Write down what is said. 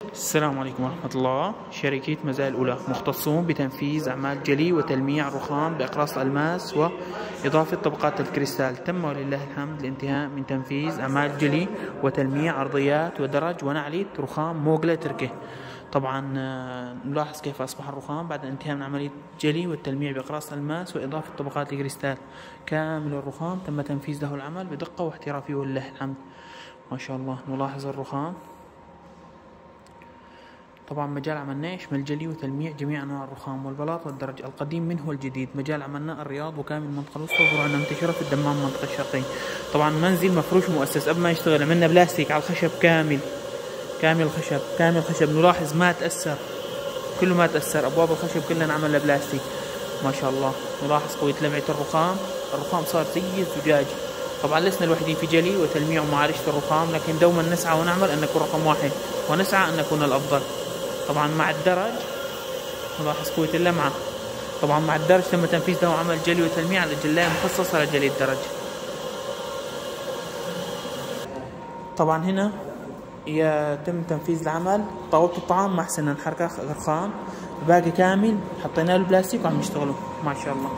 السلام عليكم ورحمة الله. شركة مزايا الأولى مختصون بتنفيذ أعمال جلي وتلميع الرخام بأقراص الألماس وإضافة طبقات الكريستال. تم ولله الحمد الانتهاء من تنفيذ أعمال جلي وتلميع أرضيات ودرج ونعلية رخام موغلة تركي. طبعا نلاحظ كيف أصبح الرخام بعد الانتهاء من عملية جلي والتلميع بأقراص الألماس وإضافة طبقات الكريستال. كامل الرخام تم تنفيذ له العمل بدقة واحترافية ولله الحمد ما شاء الله. نلاحظ الرخام طبعا مجال عملناه يشمل جلي وتلميع جميع انواع الرخام والبلاط والدرج القديم منه والجديد. مجال عملنا الرياض وكامل منطقه الوسطى وفروعنا منتشره في الدمام المنطقه الشرقيه. طبعا منزل مفروش مؤسس قبل ما يشتغل عملنا بلاستيك على الخشب كامل خشب. نلاحظ ما تاثر، كله ما تاثر، ابواب الخشب كلنا عملنا بلاستيك ما شاء الله. نلاحظ قوه لمعه الرخام صار زي الزجاج. طبعا لسنا الوحيدين في جلي وتلميع ومعالجه الرخام، لكن دوما نسعى ونعمل ان نكون رقم واحد ونسعى ان نكون الافضل. طبعا مع الدرج نلاحظ قوة اللمعة. طبعا مع الدرج تم تنفيذ له عمل جلي وتلميع على جلاية مخصصة لجلي الدرج. طبعا هنا يتم تنفيذ العمل طاولة الطعام ما حسنا نحركها رخام، الباقي كامل حطينا له بلاستيك وعم يشتغلوا ما شاء الله.